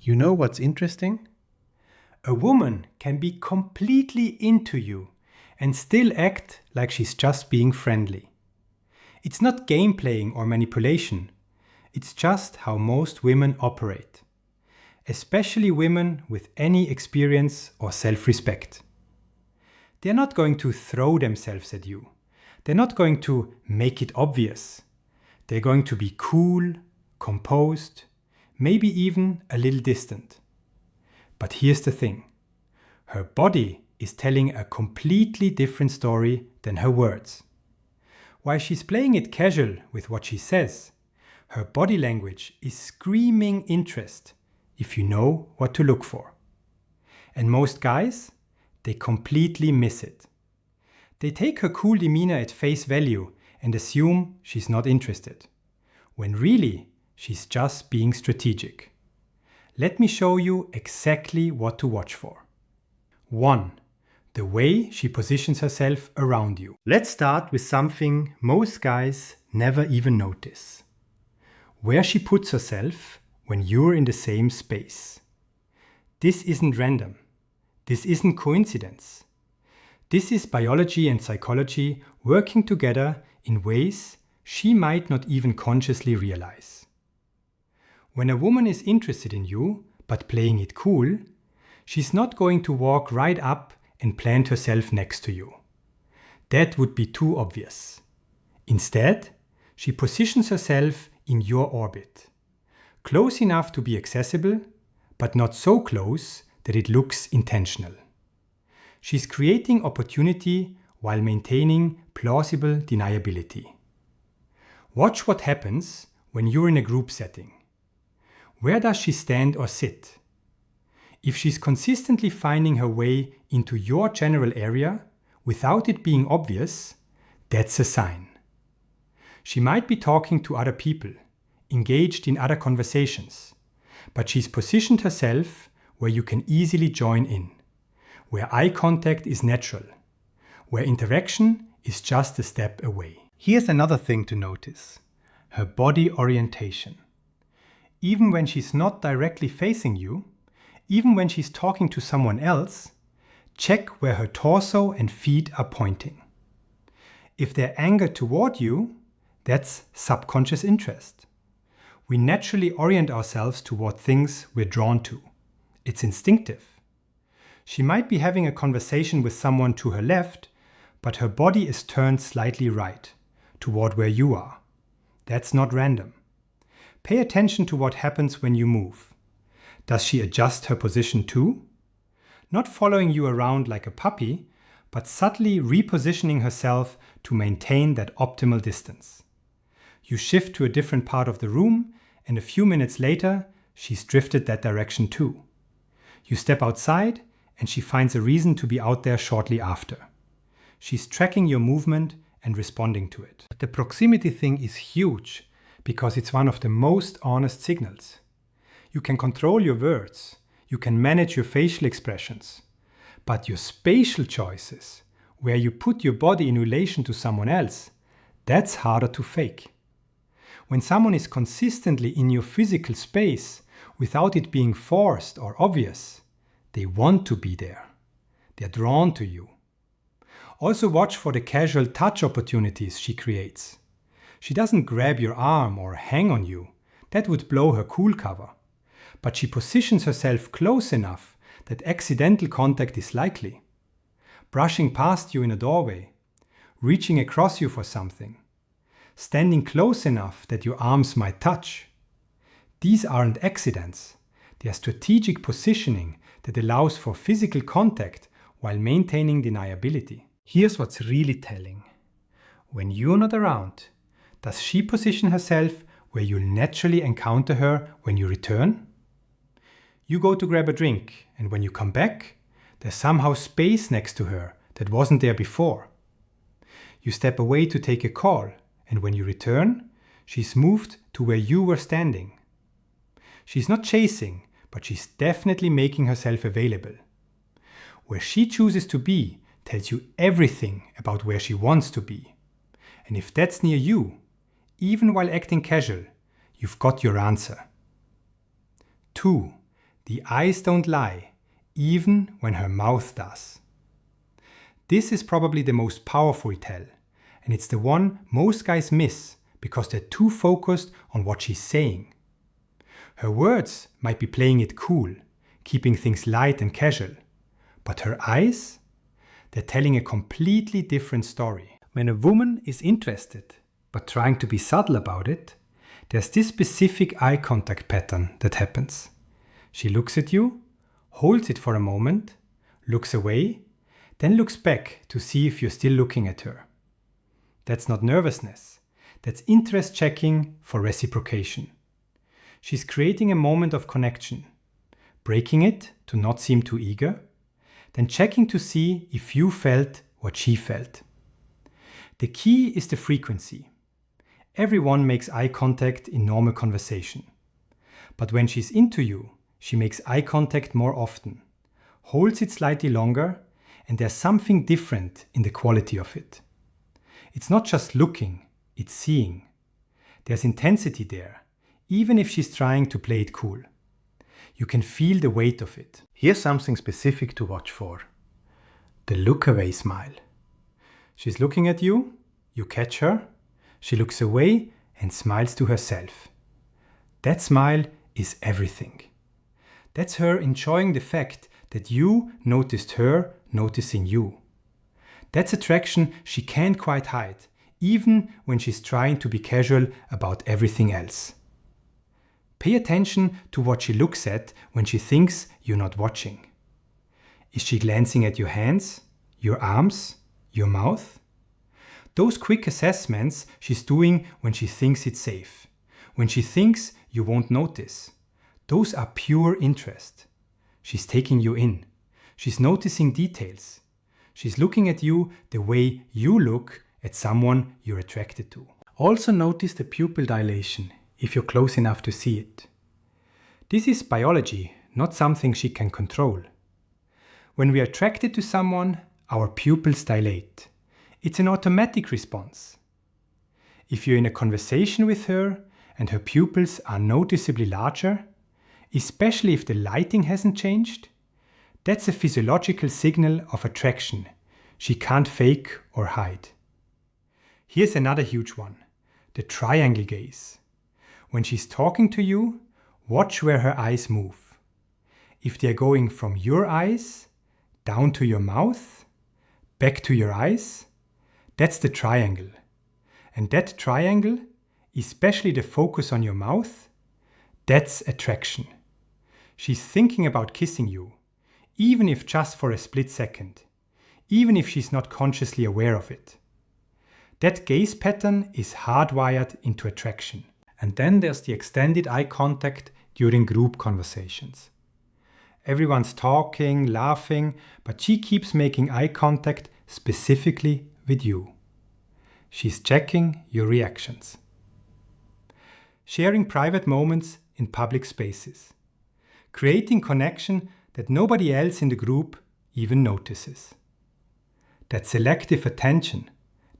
You know what's interesting? A woman can be completely into you and still act like she's just being friendly. It's not game playing or manipulation. It's just how most women operate. Especially women with any experience or self-respect. They're not going to throw themselves at you. They're not going to make it obvious. They're going to be cool, composed, maybe even a little distant. But here's the thing. Her body is telling a completely different story than her words. While she's playing it casual with what she says, her body language is screaming interest if you know what to look for. And most guys, they completely miss it. They take her cool demeanor at face value and assume she's not interested, when really she's just being strategic. Let me show you exactly what to watch for. 1. The way she positions herself around you. Let's start with something most guys never even notice. Where she puts herself when you're in the same space. This isn't random. This isn't coincidence. This is biology and psychology working together in ways she might not even consciously realize. When a woman is interested in you, but playing it cool, she's not going to walk right up and plant herself next to you. That would be too obvious. Instead, she positions herself in your orbit. Close enough to be accessible, but not so close that it looks intentional. She's creating opportunity while maintaining plausible deniability. Watch what happens when you're in a group setting. Where does she stand or sit? If she's consistently finding her way into your general area without it being obvious, that's a sign. She might be talking to other people, engaged in other conversations, but she's positioned herself where you can easily join in, where eye contact is natural, where interaction is just a step away. Here's another thing to notice: her body orientation. Even when she's not directly facing you, even when she's talking to someone else, check where her torso and feet are pointing. If they're angled toward you, that's subconscious interest. We naturally orient ourselves toward things we're drawn to. It's instinctive. She might be having a conversation with someone to her left, but her body is turned slightly right, toward where you are. That's not random. Pay attention to what happens when you move. Does she adjust her position too? Not following you around like a puppy, but subtly repositioning herself to maintain that optimal distance. You shift to a different part of the room, and a few minutes later, she's drifted that direction too. You step outside, and she finds a reason to be out there shortly after. She's tracking your movement and responding to it. But the proximity thing is huge, because it's one of the most honest signals. You can control your words, you can manage your facial expressions, but your spatial choices, where you put your body in relation to someone else, that's harder to fake. When someone is consistently in your physical space without it being forced or obvious, they want to be there. They're drawn to you. Also watch for the casual touch opportunities she creates. She doesn't grab your arm or hang on you. That would blow her cool cover. But she positions herself close enough that accidental contact is likely. Brushing past you in a doorway, reaching across you for something, standing close enough that your arms might touch. These aren't accidents. They are strategic positioning that allows for physical contact while maintaining deniability. Here's what's really telling. When you're not around, does she position herself where you'll naturally encounter her when you return? You go to grab a drink, and when you come back, there's somehow space next to her that wasn't there before. You step away to take a call, and when you return, she's moved to where you were standing. She's not chasing, but she's definitely making herself available. Where she chooses to be tells you everything about where she wants to be. And if that's near you, even while acting casual, you've got your answer. 2. The eyes don't lie, even when her mouth does. This is probably the most powerful tell, and it's the one most guys miss because they're too focused on what she's saying. Her words might be playing it cool, keeping things light and casual, but her eyes? They're telling a completely different story. When a woman is interested, but trying to be subtle about it, there's this specific eye contact pattern that happens. She looks at you, holds it for a moment, looks away, then looks back to see if you're still looking at her. That's not nervousness. That's interest checking for reciprocation. She's creating a moment of connection, breaking it to not seem too eager, then checking to see if you felt what she felt. The key is the frequency. Everyone makes eye contact in normal conversation. But when she's into you, she makes eye contact more often, holds it slightly longer, and there's something different in the quality of it. It's not just looking, it's seeing. There's intensity there, even if she's trying to play it cool. You can feel the weight of it. Here's something specific to watch for. The look away smile. She's looking at you, you catch her, she looks away and smiles to herself. That smile is everything. That's her enjoying the fact that you noticed her noticing you. That's attraction she can't quite hide, even when she's trying to be casual about everything else. Pay attention to what she looks at when she thinks you're not watching. Is she glancing at your hands, your arms, your mouth? Those quick assessments she's doing when she thinks it's safe, when she thinks you won't notice. Those are pure interest. She's taking you in. She's noticing details. She's looking at you the way you look at someone you're attracted to. Also notice the pupil dilation if you're close enough to see it. This is biology, not something she can control. When we're attracted to someone, our pupils dilate. It's an automatic response. If you're in a conversation with her and her pupils are noticeably larger, especially if the lighting hasn't changed, that's a physiological signal of attraction she can't fake or hide. Here's another huge one, the triangle gaze. When she's talking to you, watch where her eyes move. If they're going from your eyes, down to your mouth, back to your eyes, that's the triangle. And that triangle, especially the focus on your mouth, that's attraction. She's thinking about kissing you, even if just for a split second, even if she's not consciously aware of it. That gaze pattern is hardwired into attraction. And then there's the extended eye contact during group conversations. Everyone's talking, laughing, but she keeps making eye contact specifically with you. She's checking your reactions. Sharing private moments in public spaces. Creating connection that nobody else in the group even notices. That selective attention,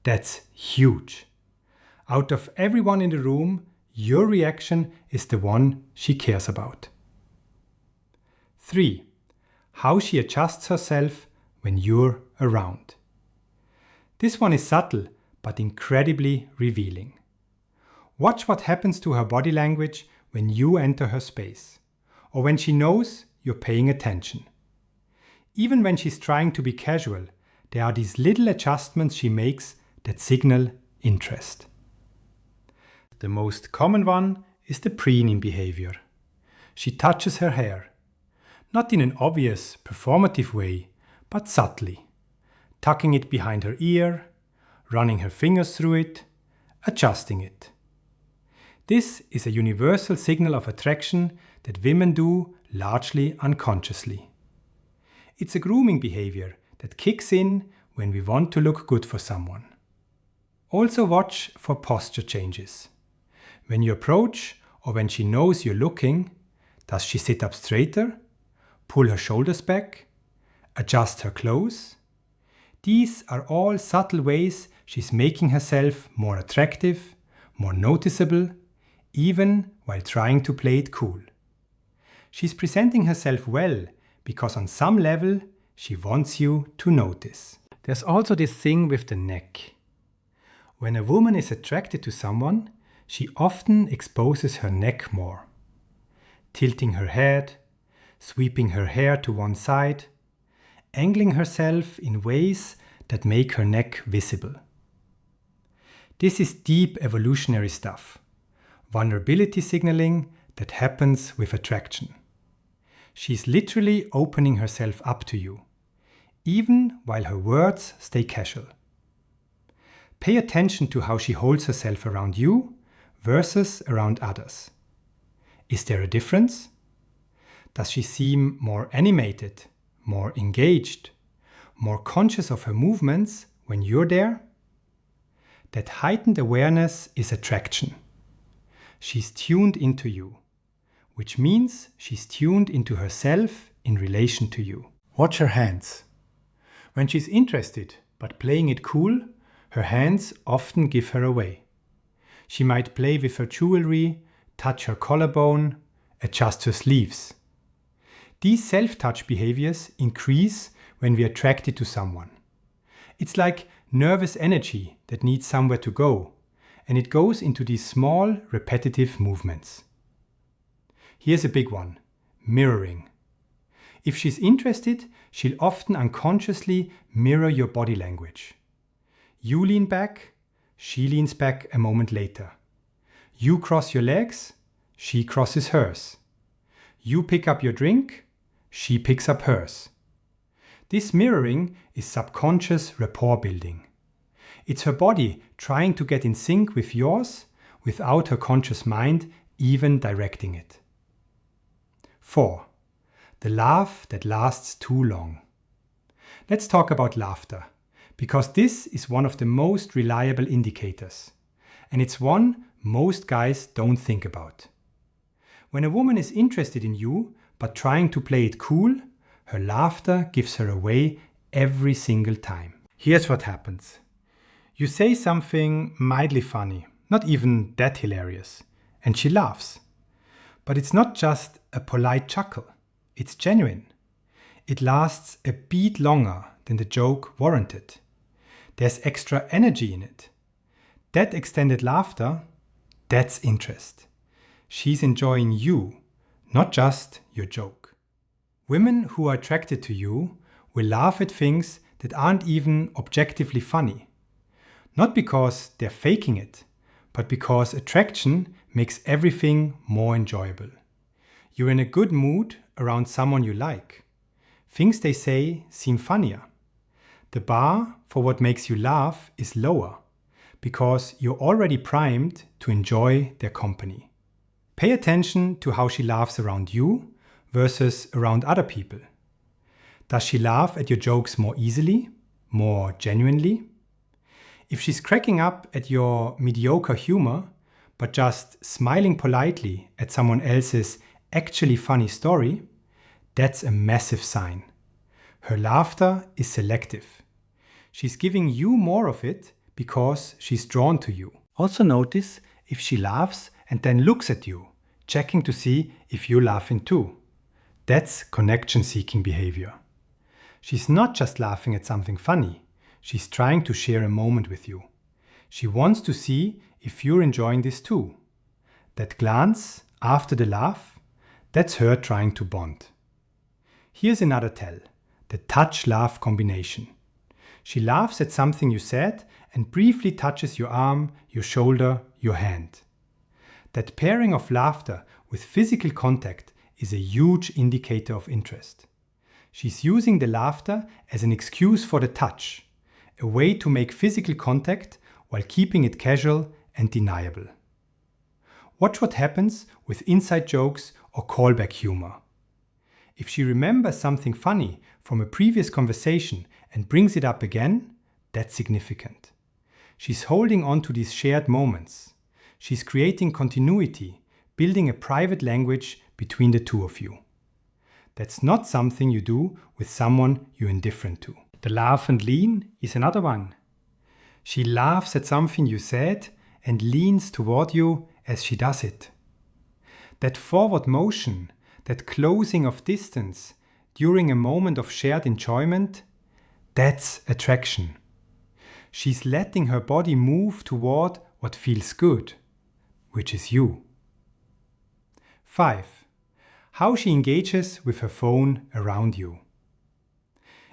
that's huge. Out of everyone in the room, your reaction is the one she cares about. 3. How she adjusts herself when you're around. This one is subtle but incredibly revealing. Watch what happens to her body language when you enter her space, or when she knows you're paying attention. Even when she's trying to be casual, there are these little adjustments she makes that signal interest. The most common one is the preening behavior. She touches her hair, not in an obvious, performative way, but subtly, tucking it behind her ear, running her fingers through it, adjusting it. This is a universal signal of attraction that women do largely unconsciously. It's a grooming behavior that kicks in when we want to look good for someone. Also watch for posture changes. When you approach or when she knows you're looking, does she sit up straighter, pull her shoulders back, adjust her clothes? These are all subtle ways she's making herself more attractive, more noticeable, even while trying to play it cool. She's presenting herself well because on some level she wants you to notice. There's also this thing with the neck. When a woman is attracted to someone, she often exposes her neck more. Tilting her head, sweeping her hair to one side, angling herself in ways that make her neck visible. This is deep evolutionary stuff, vulnerability signaling that happens with attraction. She's literally opening herself up to you, even while her words stay casual. Pay attention to how she holds herself around you versus around others. Is there a difference? Does she seem more animated, more engaged, more conscious of her movements when you're there? That heightened awareness is attraction. She's tuned into you, which means she's tuned into herself in relation to you. Watch her hands. When she's interested but playing it cool, her hands often give her away. She might play with her jewelry, touch her collarbone, adjust her sleeves. These self-touch behaviors increase when we're attracted to someone. It's like nervous energy that needs somewhere to go, and it goes into these small, repetitive movements. Here's a big one: mirroring. If she's interested, she'll often unconsciously mirror your body language. You lean back, she leans back a moment later. You cross your legs, she crosses hers. You pick up your drink, she picks up hers. This mirroring is subconscious rapport building. It's her body trying to get in sync with yours without her conscious mind even directing it. 4. The laugh that lasts too long. Let's talk about laughter, because this is one of the most reliable indicators, and it's one most guys don't think about. When a woman is interested in you but trying to play it cool, her laughter gives her away every single time. Here's what happens. You say something mildly funny, not even that hilarious, and she laughs. But it's not just a polite chuckle, it's genuine. It lasts a beat longer than the joke warranted. There's extra energy in it. That extended laughter, that's interest. She's enjoying you, not just your joke. Women who are attracted to you will laugh at things that aren't even objectively funny. Not because they're faking it, but because attraction makes everything more enjoyable. You're in a good mood around someone you like. Things they say seem funnier. The bar for what makes you laugh is lower, because you're already primed to enjoy their company. Pay attention to how she laughs around you versus around other people. Does she laugh at your jokes more easily, more genuinely? If she's cracking up at your mediocre humor, but just smiling politely at someone else's actually funny story, that's a massive sign. Her laughter is selective. She's giving you more of it because she's drawn to you. Also notice if she laughs and then looks at you, checking to see if you're laughing too. That's connection-seeking behavior. She's not just laughing at something funny. She's trying to share a moment with you. She wants to see if you're enjoying this too. That glance after the laugh, that's her trying to bond. Here's another tell, the touch-laugh combination. She laughs at something you said and briefly touches your arm, your shoulder, your hand. That pairing of laughter with physical contact is a huge indicator of interest. She's using the laughter as an excuse for the touch, a way to make physical contact while keeping it casual and deniable. Watch what happens with inside jokes or callback humor. If she remembers something funny from a previous conversation and brings it up again, that's significant. She's holding on to these shared moments. She's creating continuity, building a private language between the two of you. That's not something you do with someone you're indifferent to. The laugh and lean is another one. She laughs at something you said and leans toward you as she does it. That forward motion, that closing of distance during a moment of shared enjoyment, that's attraction. She's letting her body move toward what feels good, which is you. 5. How she engages with her phone around you.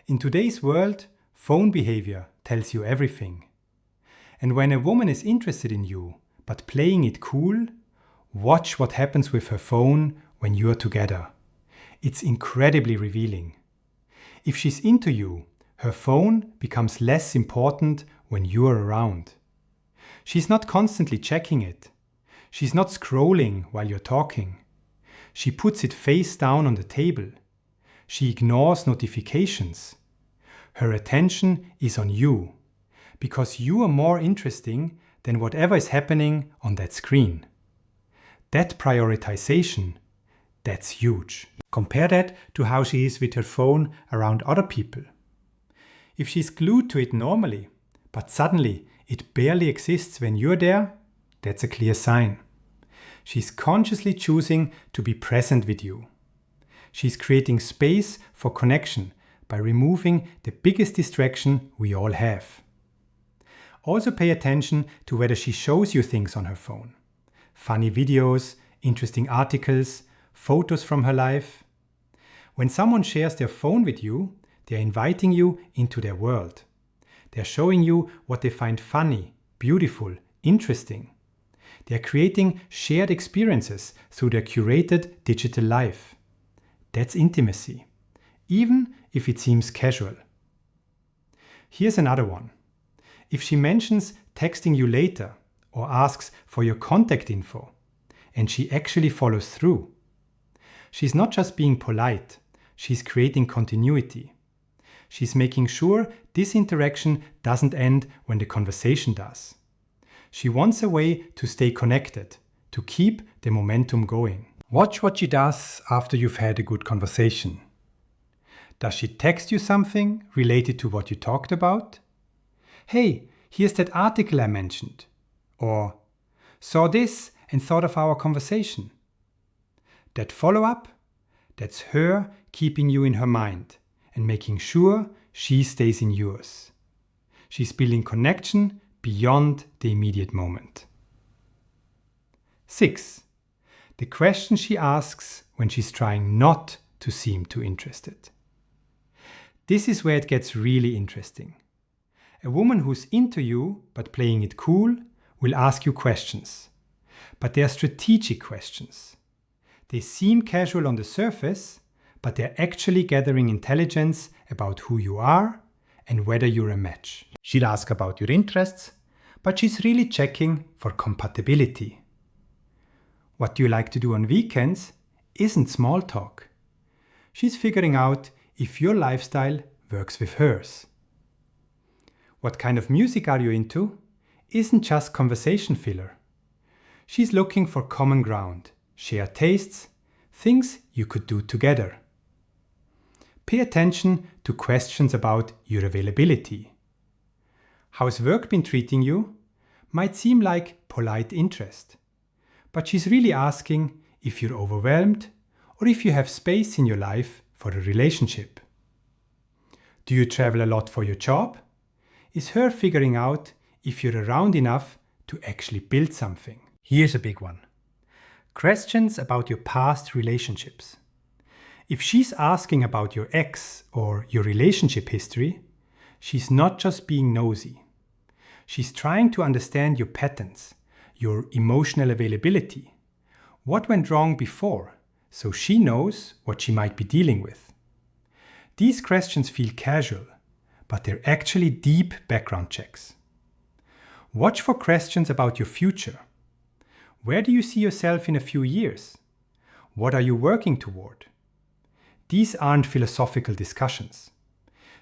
In today's world, phone behavior tells you everything. And when a woman is interested in you, but playing it cool, watch what happens with her phone when you are together. It's incredibly revealing. If she's into you, her phone becomes less important when you're around. She's not constantly checking it. She's not scrolling while you're talking. She puts it face down on the table. She ignores notifications. Her attention is on you, because you are more interesting than whatever is happening on that screen. That prioritization, that's huge. Compare that to how she is with her phone around other people. If she's glued to it normally, but suddenly it barely exists when you're there, that's a clear sign. She's consciously choosing to be present with you. She's creating space for connection by removing the biggest distraction we all have. Also pay attention to whether she shows you things on her phone. Funny videos, interesting articles, photos from her life. When someone shares their phone with you, they're inviting you into their world. They're showing you what they find funny, beautiful, interesting. They're creating shared experiences through their curated digital life. That's intimacy, even if it seems casual. Here's another one. If she mentions texting you later or asks for your contact info, and she actually follows through, she's not just being polite, she's creating continuity. She's making sure this interaction doesn't end when the conversation does. She wants a way to stay connected, to keep the momentum going. Watch what she does after you've had a good conversation. Does she text you something related to what you talked about? Hey, here's that article I mentioned. Or, saw this and thought of our conversation. That follow-up, that's her keeping you in her mind and making sure she stays in yours. She's building connection beyond the immediate moment. 6. The question she asks when she's trying not to seem too interested. This is where it gets really interesting. A woman who's into you but playing it cool will ask you questions. But they are strategic questions. They seem casual on the surface, but they're actually gathering intelligence about who you are and whether you're a match. She'll ask about your interests, but she's really checking for compatibility. What do you like to do on weekends isn't small talk. She's figuring out if your lifestyle works with hers. What kind of music are you into isn't just conversation filler. She's looking for common ground, shared tastes, things you could do together. Pay attention to questions about your availability. How's work been treating you? Might seem like polite interest, but she's really asking if you're overwhelmed or if you have space in your life for a relationship. Do you travel a lot for your job? Is her figuring out if you're around enough to actually build something. Here's a big one. Questions about your past relationships. If she's asking about your ex or your relationship history, she's not just being nosy. She's trying to understand your patterns, your emotional availability. What went wrong before, so she knows what she might be dealing with. These questions feel casual, but they're actually deep background checks. Watch for questions about your future. Where do you see yourself in a few years? What are you working toward? These aren't philosophical discussions.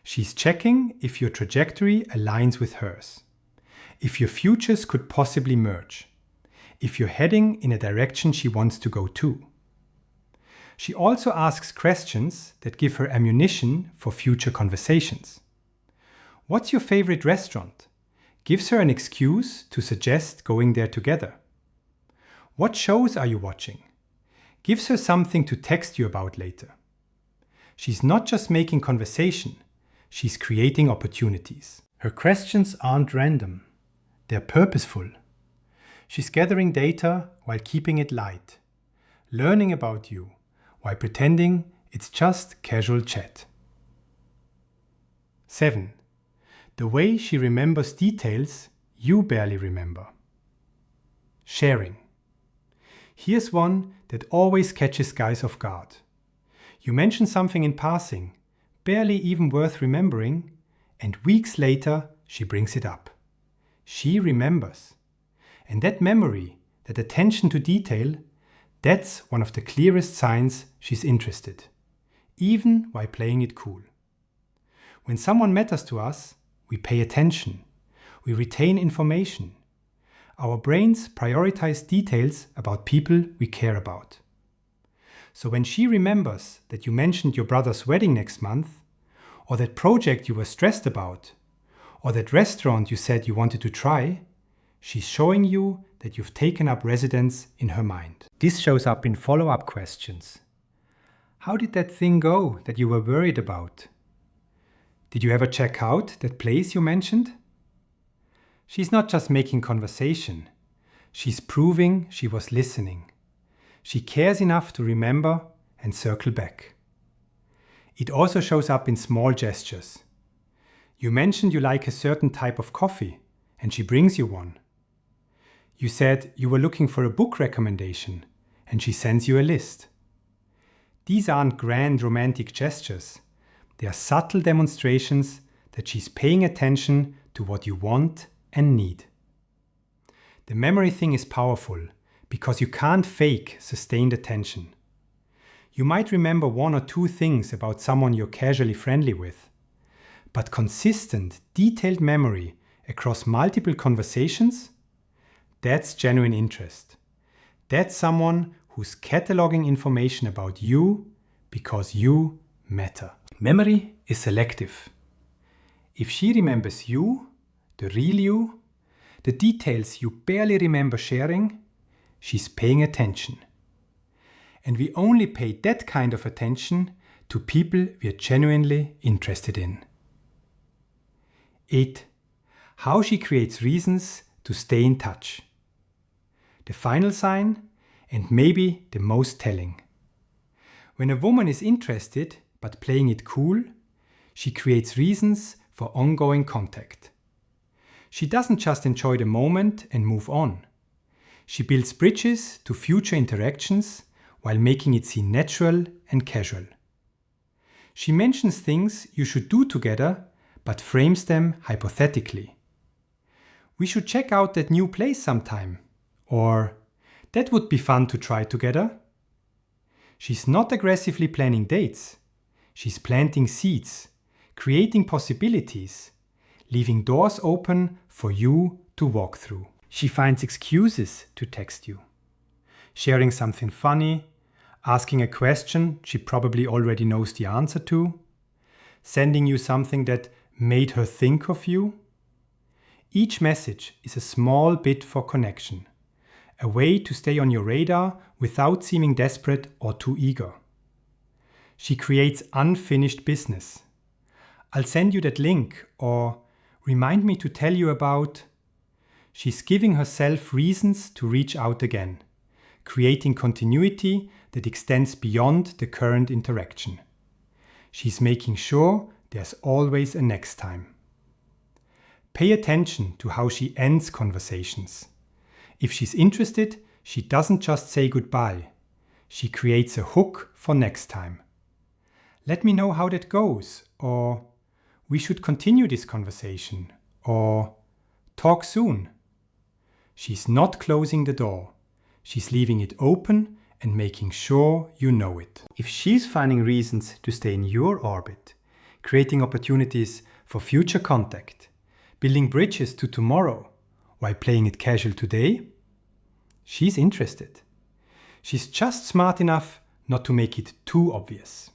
She's checking if your trajectory aligns with hers, if your futures could possibly merge, if you're heading in a direction she wants to go to. She also asks questions that give her ammunition for future conversations. What's your favorite restaurant? Gives her an excuse to suggest going there together. What shows are you watching? gives her something to text you about later. She's not just making conversation, she's creating opportunities. Her questions aren't random, they're purposeful. She's gathering data while keeping it light, learning about you while pretending it's just casual chat. 7. The way she remembers details you barely remember. Sharing. Here's one that always catches guys off guard. You mention something in passing, barely even worth remembering, and weeks later she brings it up. She remembers. And that memory, that attention to detail, that's one of the clearest signs she's interested, even while playing it cool. When someone matters to us, we pay attention. We retain information. Our brains prioritize details about people we care about. So when she remembers that you mentioned your brother's wedding next month, or that project you were stressed about, or that restaurant you said you wanted to try, she's showing you that you've taken up residence in her mind. This shows up in follow-up questions. How did that thing go that you were worried about? Did you ever check out that place you mentioned? She's not just making conversation. She's proving she was listening. She cares enough to remember and circle back. It also shows up in small gestures. You mentioned you like a certain type of coffee, and she brings you one. You said you were looking for a book recommendation, and she sends you a list. These aren't grand romantic gestures. They are subtle demonstrations that she's paying attention to what you want and need. The memory thing is powerful because you can't fake sustained attention. You might remember one or two things about someone you're casually friendly with, but consistent, detailed memory across multiple conversations, that's genuine interest. That's someone who's cataloging information about you because you matter. Memory is selective. If she remembers you, the real you, the details you barely remember sharing, she's paying attention. And we only pay that kind of attention to people we're genuinely interested in. 8. How she creates reasons to stay in touch. The final sign, and maybe the most telling. When a woman is interested but playing it cool, she creates reasons for ongoing contact. She doesn't just enjoy the moment and move on. She builds bridges to future interactions while making it seem natural and casual. She mentions things you should do together, but frames them hypothetically. We should check out that new place sometime. Or, that would be fun to try together. She's not aggressively planning dates. She's planting seeds, creating possibilities, leaving doors open for you to walk through. She finds excuses to text you. Sharing something funny, asking a question she probably already knows the answer to, sending you something that made her think of you. Each message is a small bit for connection, a way to stay on your radar without seeming desperate or too eager. She creates unfinished business. I'll send you that link, or remind me to tell you about. She's giving herself reasons to reach out again, creating continuity that extends beyond the current interaction. She's making sure there's always a next time. Pay attention to how she ends conversations. If she's interested, she doesn't just say goodbye. She creates a hook for next time. Let me know how that goes, or we should continue this conversation, or talk soon. She's not closing the door. She's leaving it open and making sure you know it. If she's finding reasons to stay in your orbit, creating opportunities for future contact, building bridges to tomorrow while playing it casual today, she's interested. She's just smart enough not to make it too obvious.